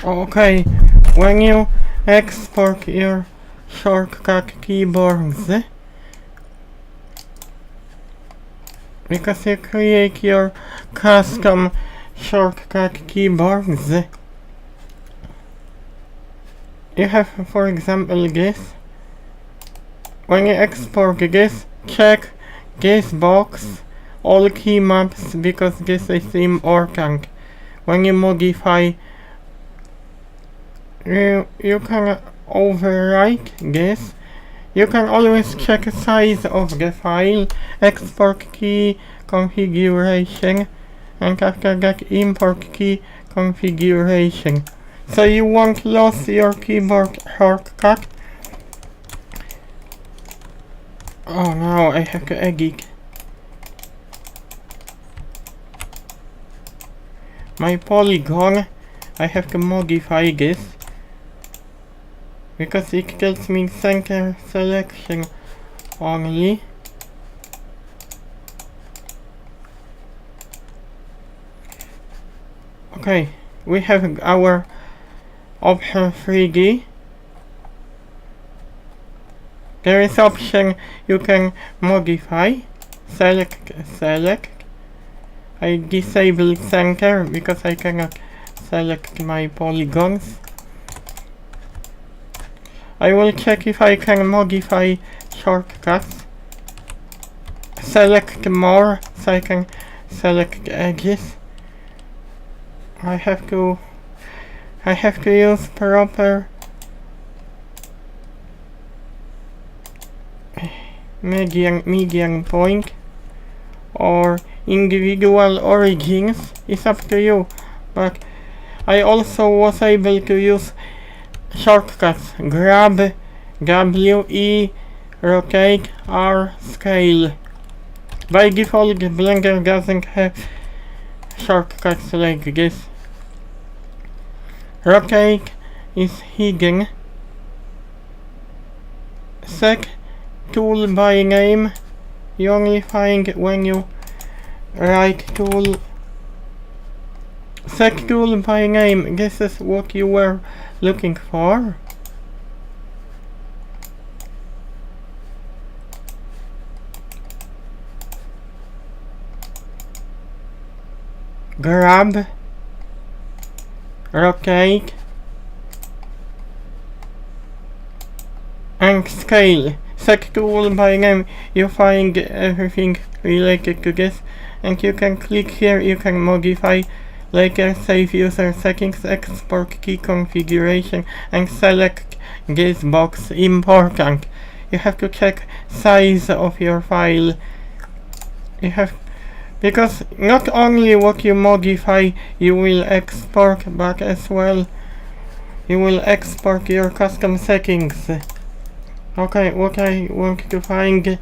Okay, when you export your shortcut keyboards, because you create your custom shortcut keyboards, you have, for example, this. When you export this, check this box, all key maps, because this is important. When you modify, you can overwrite this. You can always check the size of the file, export key configuration, and after that import key configuration. So you won't lose your keyboard shortcut. Oh no, I have to edit my polygon. I have to modify this because it tells me center selection only. Okay, we have our option 3D. There is option you can modify. Select. I disable center because I cannot select my polygons. I will check if I can modify shortcuts. Select more so I can select edges. I have to use proper median point or individual origins. It's up to you, but I also was able to use shortcuts grab, W, E, rotate, R, scale. By default, Blender doesn't have shortcuts like this. Rotate is hidden. Set tool by name. You only find when you write tool. Set tool by name. This is what you were looking for. Grab, rotate, and scale. Set tool by name. You find everything related to this, and you can click here. You can modify later, save user settings, export key configuration, and select this box. Important. You have to check size of your file. Because not only what you modify you will export, but as well you will export your custom settings. Okay, what I want to find,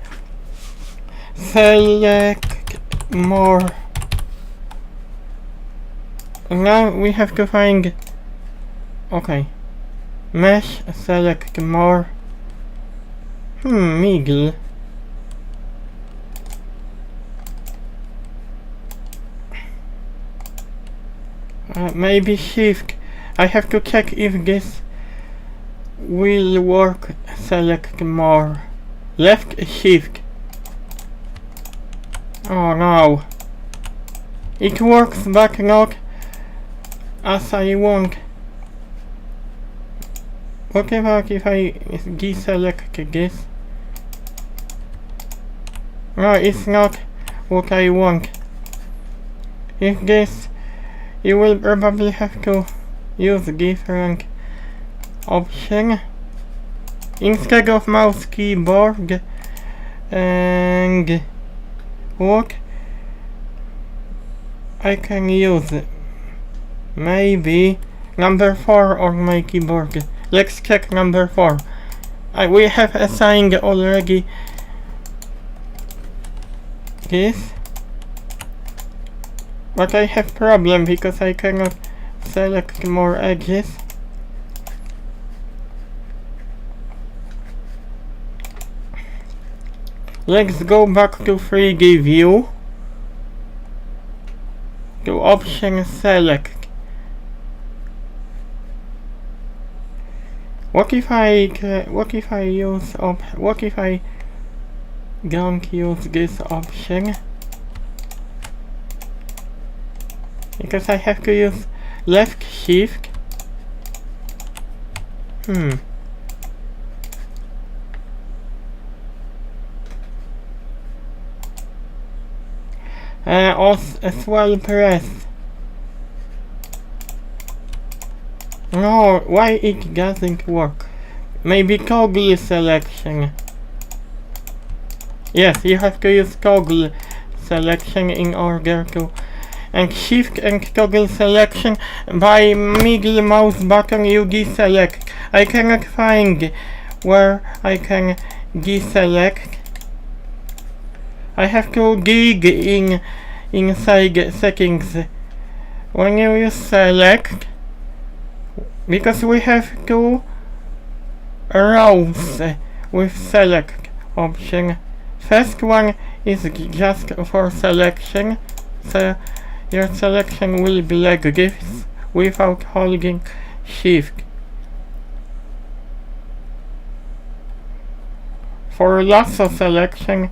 select more. Now we have to find, okay, mesh, select more, middle. Maybe shift. I have to check if this will work. Select more. Left shift. Oh no. It works but not as I want. What about if I deselect this? No, it's not what I want. If this, you will probably have to use different option. Instead of mouse keyboard and what I can use maybe number 4 on my keyboard. Let's check number 4. We have assigned already this. But I have problem because I cannot select more edges. Let's go back to 3D view. To option select. What if I don't use this option? Because I have to use left shift. As well press. No, why it doesn't work? Maybe toggle selection. Yes, you have to use toggle selection in order to. And shift and toggle selection by middle mouse button you deselect. I cannot find where I can deselect. I have to dig inside settings. When you use select, because we have two rows with select option. First one is just for selection, so your selection will be like this without holding shift. For lasso selection,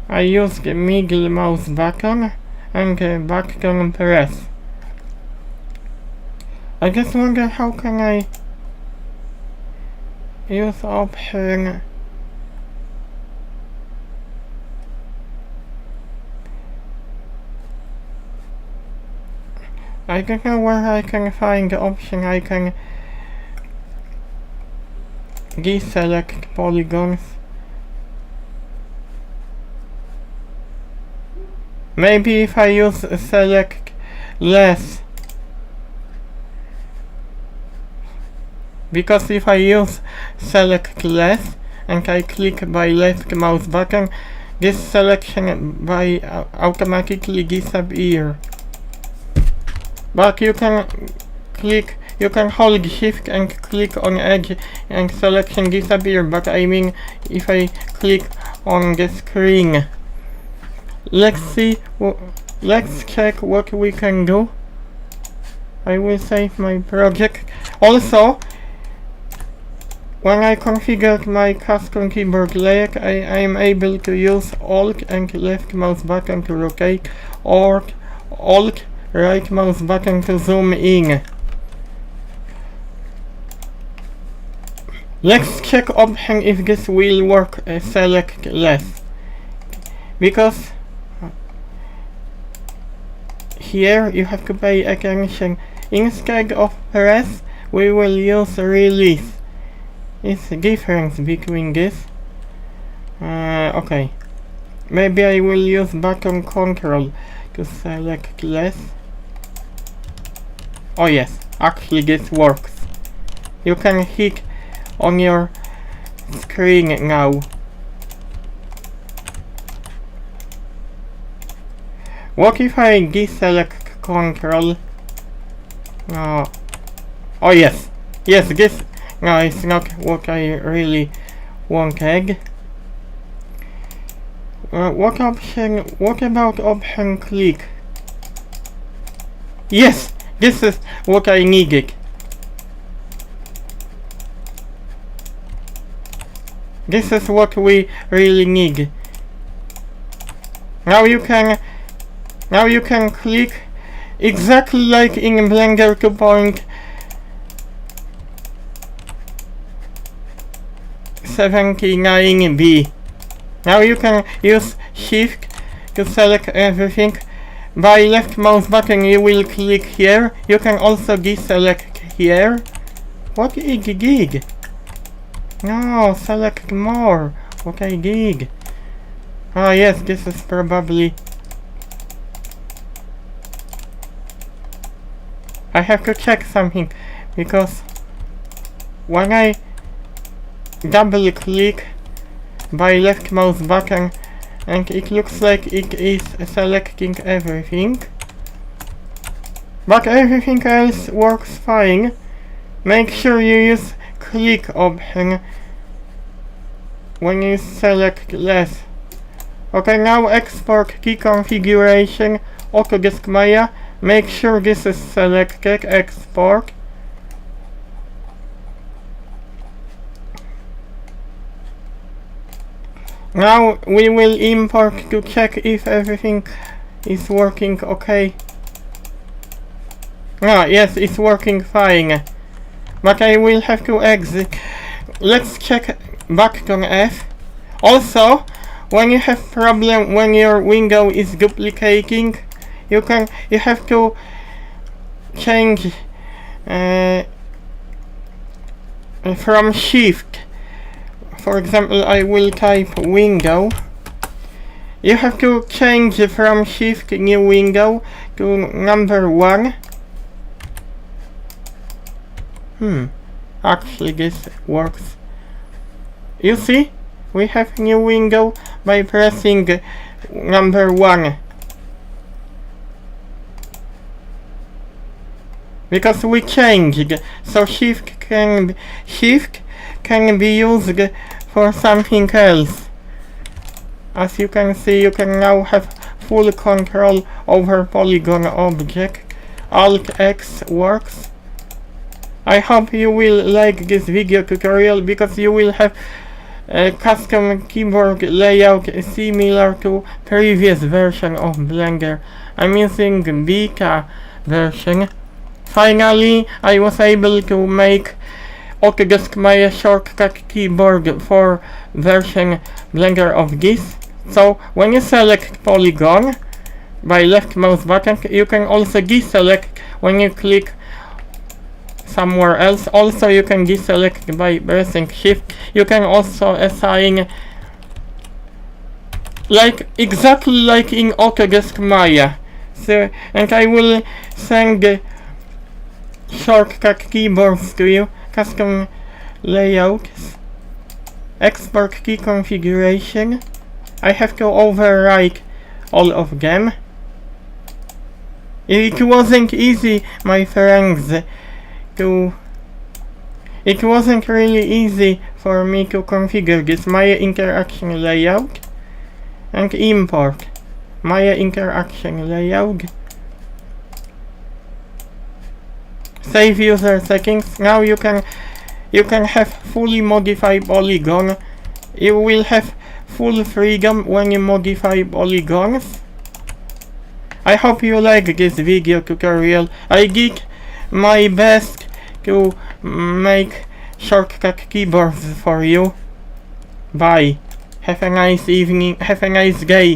I use the middle mouse button and the button press. I just wonder how can I use option. I don't know where I can find the option I can deselect polygons. Maybe if I use select less. Because if I use select less and I click by left mouse button, this selection by automatically disappear. But you can hold shift and click on edge and selection disappear, but I mean if I click on the screen. Let's check what we can do. I will save my project. Also, when I configured my custom keyboard layout, I am able to use Alt and left mouse button to rotate, or Alt right mouse button to zoom in. Let's check option if this will work. Select less, because here you have to pay attention. Instead of press, we will use release. It's the difference between this. Okay. Maybe I will use button control to select less. Oh yes, actually this works. You can hit on your screen now. What if I deselect control? Oh yes, this. No, it's not what I really wanted. What about option click? Yes, this is what I needed. This is what we really need. Now you can click exactly like in Blender 2.79b. Now you can use shift to select everything. By left mouse button you will click here. You can also deselect here. What is gig? No, select more. What I did. Ah yes, this is probably. I have to check something, because when I double click by left mouse button and it looks like it is selecting everything, but everything else works fine. Make sure you use click option when you select less. Okay, now export key configuration, Autodesk Maya. Make sure this is selected, export. Now we will import to check if everything is working okay. Yes, it's working fine. But I will have to exit. Let's check back on F. Also, when you have problem when your window is duplicating, you have to change from shift. For example, I will type window. You have to change from shift new window to number 1. Actually this works. You see? We have new window by pressing number 1. Because we changed, so shift can be used for something else. As you can see, you can now have full control over polygon object. Alt X works. I hope you will like this video tutorial because you will have a custom keyboard layout similar to previous version of Blender. I'm using beta version. Finally, I was able to make Autodesk Maya shortcut keyboard for version Blender of this. So when you select polygon by left mouse button, you can also deselect when you click somewhere else. Also you can deselect by pressing shift. You can also assign exactly like in Autodesk Maya. So, and I will send shortcut keyboards to you. Custom layouts, export key configuration. I have to overwrite all of them. It wasn't easy, my friends, it wasn't really easy for me to configure this Maya interaction layout and import Maya interaction layout. Save user settings. Now you can have fully modified polygon. You will have full freedom when you modify polygons. I hope you like this video tutorial. I did my best to make shortcut keyboards for you. Bye. Have a nice evening. Have a nice day.